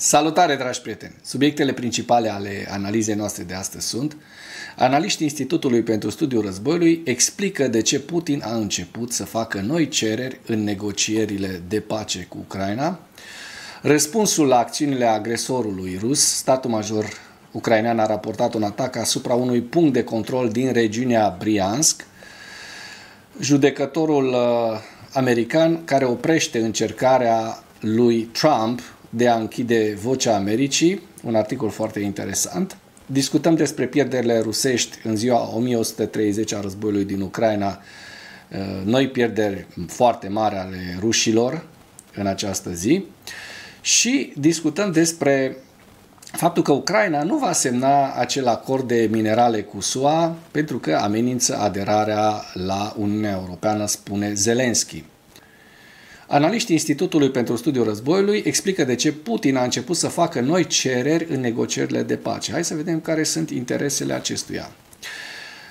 Salutare, dragi prieteni! Subiectele principale ale analizei noastre de astăzi sunt: analiștii Institutului pentru Studiul Războiului explică de ce Putin a început să facă noi cereri în negocierile de pace cu Ucraina, răspunsul la acțiunile agresorului rus. Statul major ucrainean a raportat un atac asupra unui punct de control din regiunea Briansk, judecătorul american care oprește încercarea lui Trump de a închide Vocea Americii, un articol foarte interesant. Discutăm despre pierderile rusești în ziua 1130 a războiului din Ucraina, noi pierderi foarte mari ale rușilor în această zi, și discutăm despre faptul că Ucraina nu va semna acel acord de minerale cu SUA pentru că amenință aderarea la Uniunea Europeană, spune Zelensky. Analiștii Institutului pentru Studiul Războiului explică de ce Putin a început să facă noi cereri în negocierile de pace. Hai să vedem care sunt interesele acestuia.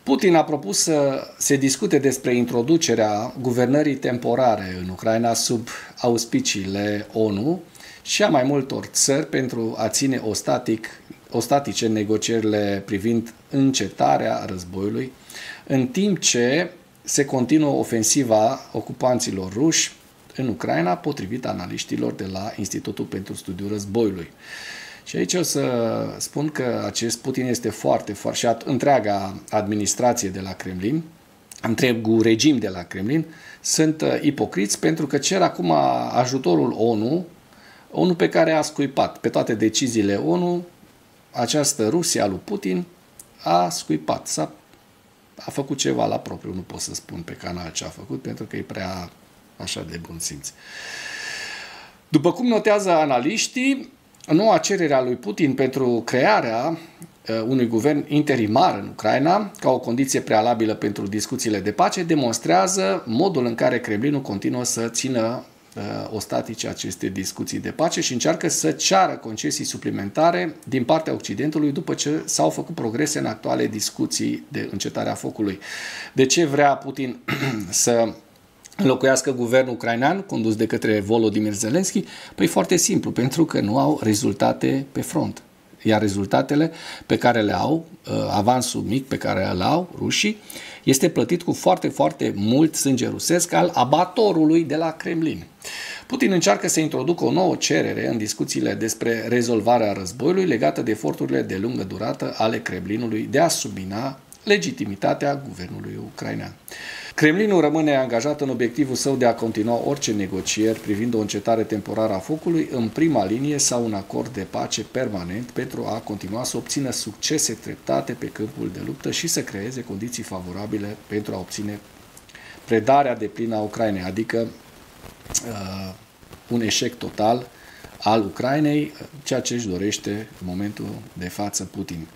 Putin a propus să se discute despre introducerea guvernării temporare în Ucraina sub auspiciile ONU și a mai multor țări pentru a ține ostatice negocierile privind încetarea războiului, în timp ce se continuă ofensiva ocupanților ruși în Ucraina, potrivit analiștilor de la Institutul pentru Studiul Războiului. Și aici o să spun că acest Putin este foarte și întreaga administrație de la Kremlin, întregul regim de la Kremlin, sunt ipocriți pentru că cer acum ajutorul ONU pe care a scuipat. Pe toate deciziile ONU, această Rusia lui Putin a scuipat. A făcut ceva la propriu, nu pot să spun pe canal ce a făcut, pentru că e prea așa de bun simț. După cum notează analiștii, noua cerere a lui Putin pentru crearea unui guvern interimar în Ucraina, ca o condiție prealabilă pentru discuțiile de pace, demonstrează modul în care Kremlinul continuă să țină ostatice aceste discuții de pace și încearcă să ceară concesii suplimentare din partea Occidentului după ce s-au făcut progrese în actuale discuții de încetare a focului. De ce vrea Putin să înlocuiască guvernul ucrainean condus de către Volodymyr Zelensky? Păi foarte simplu, pentru că nu au rezultate pe front. Iar rezultatele pe care le au, avansul mic pe care îl au rușii, este plătit cu foarte mult sânge rusesc al abatorului de la Kremlin. Putin încearcă să introducă o nouă cerere în discuțiile despre rezolvarea războiului legată de eforturile de lungă durată ale Kremlinului de a submina legitimitatea guvernului ucrainean. Kremlinul rămâne angajat în obiectivul său de a continua orice negocieri privind o încetare temporară a focului în prima linie sau un acord de pace permanent pentru a continua să obțină succese treptate pe câmpul de luptă și să creeze condiții favorabile pentru a obține predarea deplină a Ucrainei, adică un eșec total al Ucrainei, ceea ce își dorește în momentul de față Putin,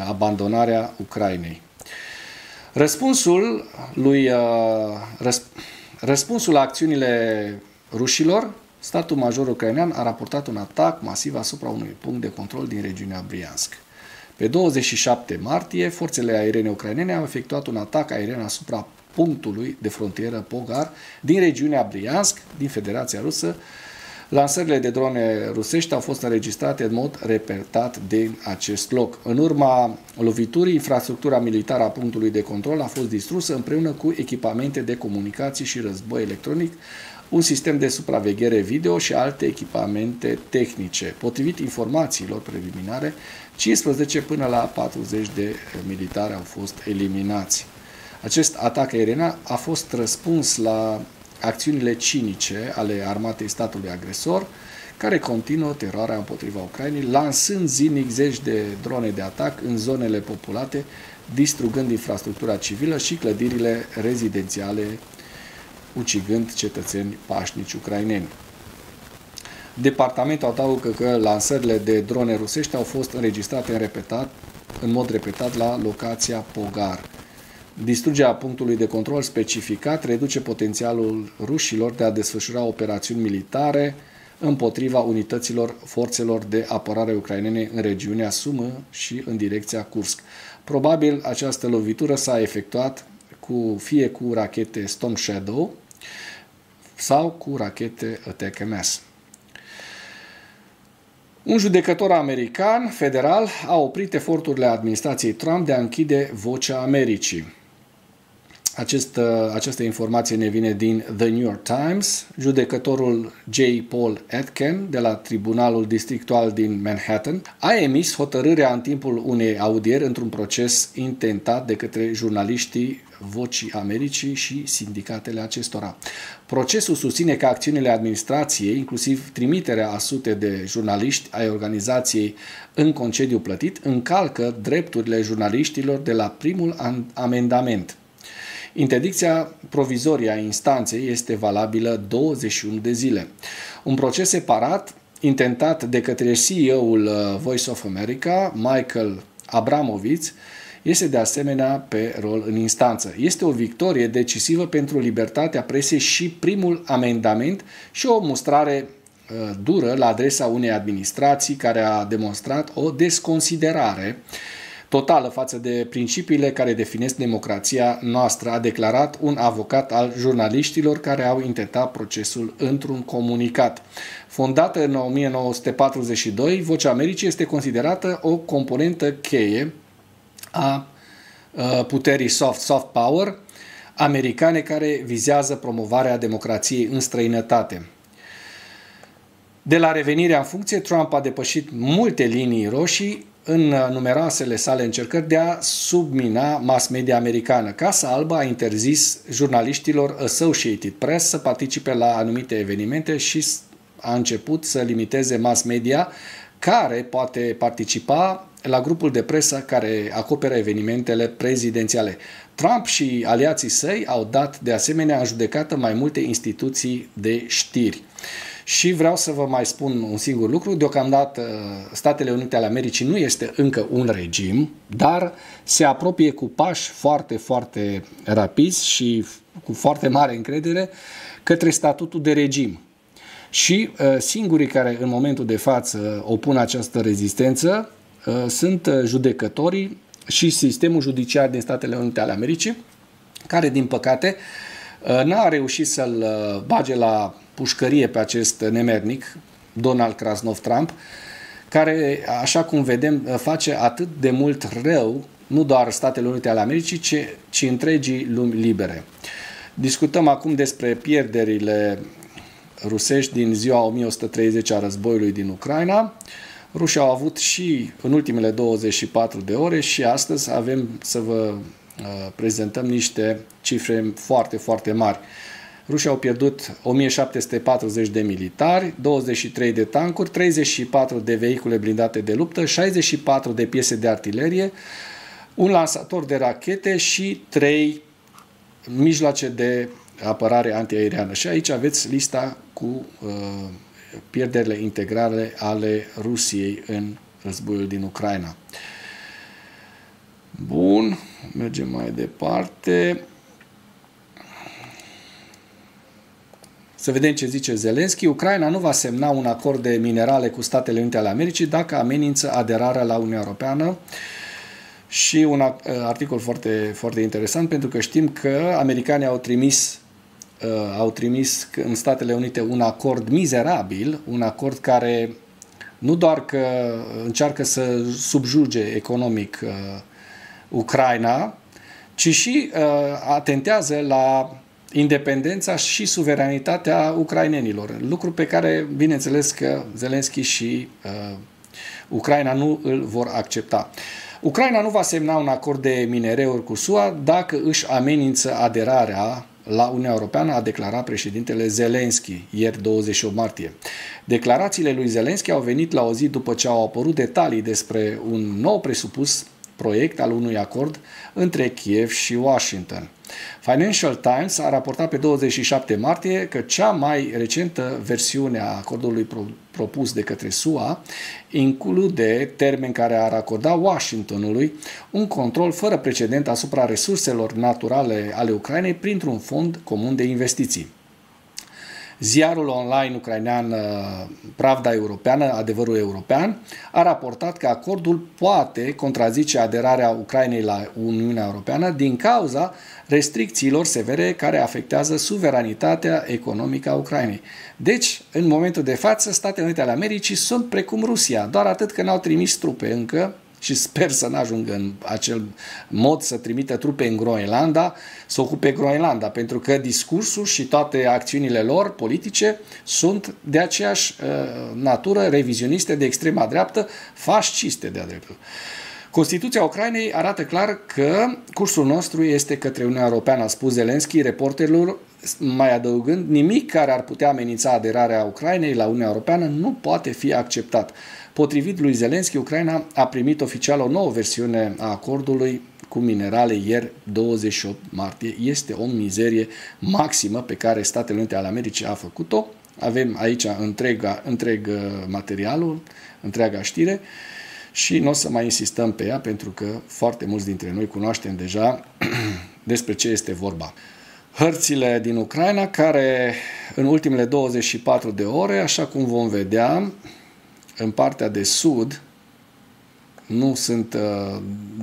abandonarea Ucrainei. Răspunsul la acțiunile rușilor, statul major ucrainean a raportat un atac masiv asupra unui punct de control din regiunea Briansk. Pe 27 martie, forțele aeriene ucrainene au efectuat un atac aerian asupra punctului de frontieră Pogar din regiunea Briansk, din Federația Rusă. Lansările de drone rusești au fost înregistrate în mod repetat din acest loc. În urma loviturii, infrastructura militară a punctului de control a fost distrusă împreună cu echipamente de comunicații și război electronic, un sistem de supraveghere video și alte echipamente tehnice. Potrivit informațiilor preliminare, 15 până la 40 de militari au fost eliminați. Acest atac aerian a fost răspuns la acțiunile cinice ale armatei statului agresor, care continuă teroarea împotriva Ucrainei, lansând zilnic zeci de drone de atac în zonele populate, distrugând infrastructura civilă și clădirile rezidențiale, ucigând cetățeni pașnici ucraineni. Departamentul adaugă că lansările de drone rusești au fost înregistrate în mod repetat la locația Pogar. Distrugerea punctului de control specificat reduce potențialul rușilor de a desfășura operațiuni militare împotriva unităților forțelor de apărare ucrainene în regiunea Sumă și în direcția Kursk. Probabil această lovitură s-a efectuat fie cu rachete Storm Shadow sau cu rachete ATACMS. Un judecător american federal a oprit eforturile administrației Trump de a închide Vocea Americii. Această informație ne vine din The New York Times. Judecătorul J. Paul Atkin de la Tribunalul Districtual din Manhattan a emis hotărârea în timpul unei audieri într-un proces intentat de către jurnaliștii Vocii Americii și sindicatele acestora. Procesul susține că acțiunile administrației, inclusiv trimiterea a sute de jurnaliști ai organizației în concediu plătit, încalcă drepturile jurnaliștilor de la primul amendament. Interdicția provizorie a instanței este valabilă 21 de zile. Un proces separat, intentat de către CEO-ul Voice of America, Michael Abramovitz, este de asemenea pe rol în instanță. Este o victorie decisivă pentru libertatea presei și primul amendament și o mustrare dură la adresa unei administrații care a demonstrat o desconsiderare totală față de principiile care definesc democrația noastră, a declarat un avocat al jurnaliștilor care au intentat procesul într-un comunicat. Fondată în 1942, Vocea Americii este considerată o componentă cheie a puterii soft power americane care vizează promovarea democrației în străinătate. De la revenirea în funcție, Trump a depășit multe linii roșii în numeroasele sale încercări de a submina mass media americană. Casa Albă a interzis jurnaliștilor Associated Press să participe la anumite evenimente și a început să limiteze mass media care poate participa la grupul de presă care acoperă evenimentele prezidențiale. Trump și aliații săi au dat de asemenea în judecată mai multe instituții de știri. Și vreau să vă mai spun un singur lucru. Deocamdată Statele Unite ale Americii nu este încă un regim, dar se apropie cu pași foarte, foarte rapizi și cu foarte mare încredere către statutul de regim. Și singurii care în momentul de față opun această rezistență sunt judecătorii și sistemul judiciar din Statele Unite ale Americii, care din păcate n-a reușit să-l bage la pușcărie pe acest nemernic, Donald Krasnov Trump, care, așa cum vedem, face atât de mult rău, nu doar Statele Unite ale Americii, ci întregii lumi libere. Discutăm acum despre pierderile rusești din ziua 1130 a războiului din Ucraina. Rușii au avut și în ultimele 24 de ore și astăzi avem să vă prezentăm niște cifre foarte, foarte mari. Rușii au pierdut 1740 de militari, 23 de tancuri, 34 de vehicule blindate de luptă, 64 de piese de artilerie, un lansator de rachete și 3 mijloace de apărare antiaeriană. Și aici aveți lista cu pierderile integrale ale Rusiei în războiul din Ucraina. Bun, mergem mai departe. Să vedem ce zice Zelensky. Ucraina nu va semna un acord de minerale cu Statele Unite ale Americii dacă amenință aderarea la Uniunea Europeană. Și un articol foarte, foarte interesant, pentru că știm că americanii au trimis în Statele Unite un acord mizerabil, un acord care nu doar că încearcă să subjuge economic Ucraina, ci și atentează la independența și suveranitatea ucrainenilor. Lucru pe care, bineînțeles, că Zelensky și Ucraina nu îl vor accepta. Ucraina nu va semna un acord de minereuri cu SUA dacă își amenință aderarea la Uniunea Europeană, a declarat președintele Zelensky ieri 28 martie. Declarațiile lui Zelensky au venit la o zi după ce au apărut detalii despre un nou presupus proiect al unui acord între Kiev și Washington. Financial Times a raportat pe 27 martie că cea mai recentă versiune a acordului propus de către SUA include termeni care ar acorda Washingtonului un control fără precedent asupra resurselor naturale ale Ucrainei printr-un fond comun de investiții. Ziarul online ucrainean Pravda Europeană, Adevărul European, a raportat că acordul poate contrazice aderarea Ucrainei la Uniunea Europeană din cauza restricțiilor severe care afectează suveranitatea economică a Ucrainei. Deci, în momentul de față, Statele Unite ale Americii sunt precum Rusia, doar atât că n-au trimis trupe încă, și sper să n-ajungă în acel mod să trimită trupe în Groenlanda, să ocupe Groenlanda, pentru că discursul și toate acțiunile lor politice sunt de aceeași natură, revizioniste, de extrema dreaptă, fasciste de-a dreptul. Constituția Ucrainei arată clar că cursul nostru este către Uniunea Europeană, a spus Zelensky reporterilor, mai adăugând, nimic care ar putea amenința aderarea Ucrainei la Uniunea Europeană nu poate fi acceptat. Potrivit lui Zelensky, Ucraina a primit oficial o nouă versiune a acordului cu minerale ieri, 28 martie. Este o mizerie maximă pe care Statele Unite ale Americii a făcut-o. Avem aici întreg materialul, întreaga știre și nu o să mai insistăm pe ea pentru că foarte mulți dintre noi cunoaștem deja despre ce este vorba. Hărțile din Ucraina care în ultimele 24 de ore, așa cum vom vedea, în partea de sud nu sunt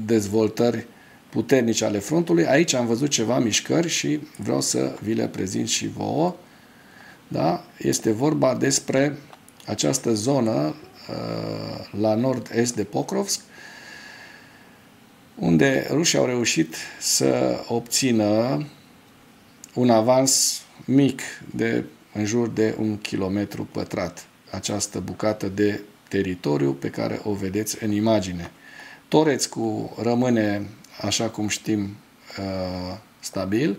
dezvoltări puternice ale frontului. Aici am văzut ceva mișcări și vreau să vi le prezint și vouă. Da? Este vorba despre această zonă la nord-est de Pokrovsk, unde rușii au reușit să obțină un avans mic de în jur de 1 kilometru pătrat. Această bucată de teritoriu pe care o vedeți în imagine. Torețcu rămâne, așa cum știm, stabil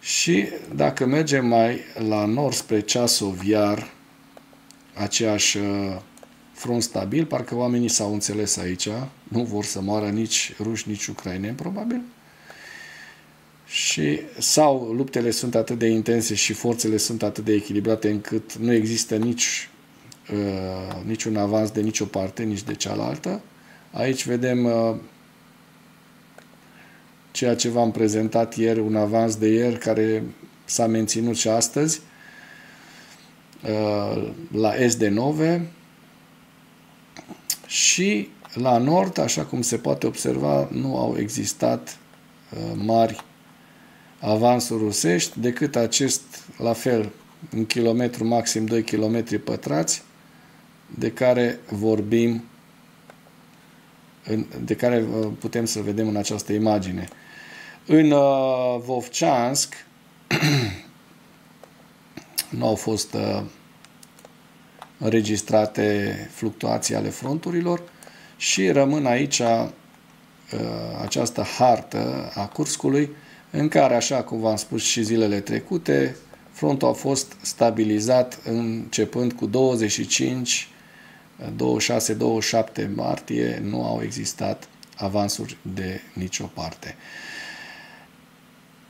și dacă mergem mai la nord spre Ceasov Iar, aceeași front stabil, parcă oamenii s-au înțeles aici, nu vor să moară nici ruși, nici ucraineni, probabil. Sau luptele sunt atât de intense și forțele sunt atât de echilibrate încât nu există niciun avans de nicio parte, nici de cealaltă. Aici vedem ceea ce v-am prezentat ieri, un avans de ieri care s-a menținut și astăzi la est de Nove și la nord, așa cum se poate observa, nu au existat mari avansuri rusești, decât acest, la fel, 1 kilometru, maxim 2 km pătrați, de care vorbim, de care putem să vedem în această imagine. În Vovchansk nu au fost înregistrate fluctuații ale fronturilor și rămân aici această hartă a Kurskului, în care, așa cum v-am spus și zilele trecute, frontul a fost stabilizat începând cu 25, 26, 27 martie, nu au existat avansuri de nicio parte.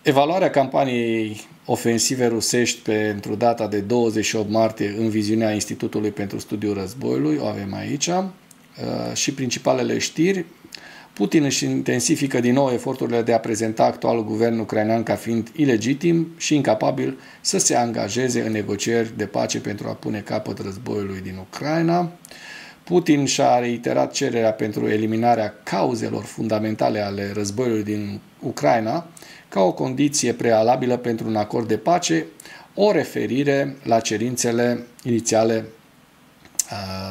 Evaluarea campaniei ofensive rusești pentru data de 28 martie în viziunea Institutului pentru Studiul Războiului, o avem aici, și principalele știri. Putin își intensifică din nou eforturile de a prezenta actualul guvern ucrainean ca fiind ilegitim și incapabil să se angajeze în negocieri de pace pentru a pune capăt războiului din Ucraina. Putin și-a reiterat cererea pentru eliminarea cauzelor fundamentale ale războiului din Ucraina ca o condiție prealabilă pentru un acord de pace, o referire la cerințele inițiale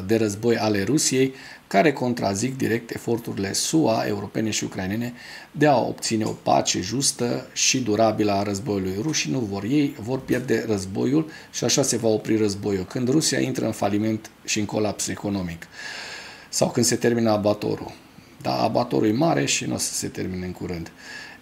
de război ale Rusiei, care contrazic direct eforturile SUA, europene și ucrainene de a obține o pace justă și durabilă a războiului. Rușii nu vor, ei vor pierde războiul și așa se va opri războiul. Când Rusia intră în faliment și în colaps economic sau când se termină abatorul. Da, abatorul e mare și nu o să se termine în curând.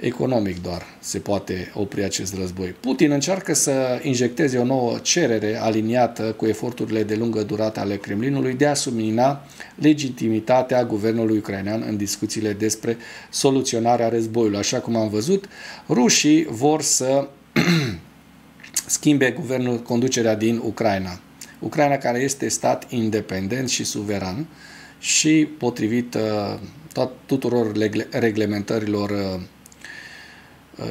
Economic doar se poate opri acest război. Putin încearcă să injecteze o nouă cerere aliniată cu eforturile de lungă durată ale Kremlinului de a submina legitimitatea guvernului ucrainean în discuțiile despre soluționarea războiului. Așa cum am văzut, rușii vor să schimbe guvernul, conducerea din Ucraina. Ucraina care este stat independent și suveran și potrivit tuturor reglementărilor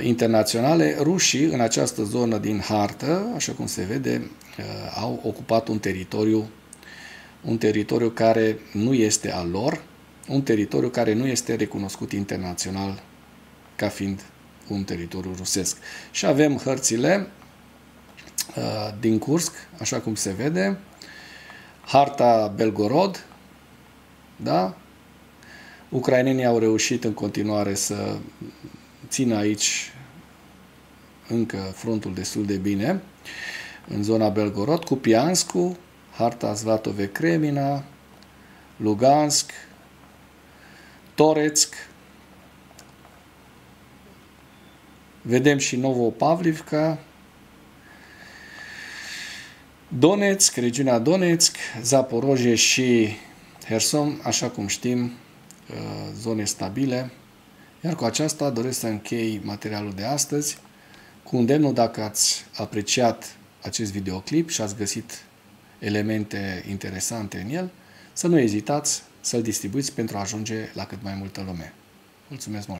internaționale, rușii în această zonă din hartă, așa cum se vede, au ocupat un teritoriu care nu este al lor, un teritoriu care nu este recunoscut internațional ca fiind un teritoriu rusesc. Și avem hărțile din Kursk, așa cum se vede, harta Belgorod, da? Ucrainenii au reușit în continuare să țină aici încă frontul destul de bine, în zona Belgorod, Kupiansku, harta Svatove-Kremina, Lugansk, Toretsk, vedem și Novopavlivka, Donetsk, regiunea Donetsk, Zaporozhye și Herson, așa cum știm, zone stabile. Iar cu aceasta doresc să închei materialul de astăzi cu îndemnul, dacă ați apreciat acest videoclip și ați găsit elemente interesante în el, să nu ezitați să-l distribuiți pentru a ajunge la cât mai multă lume. Mulțumesc mult!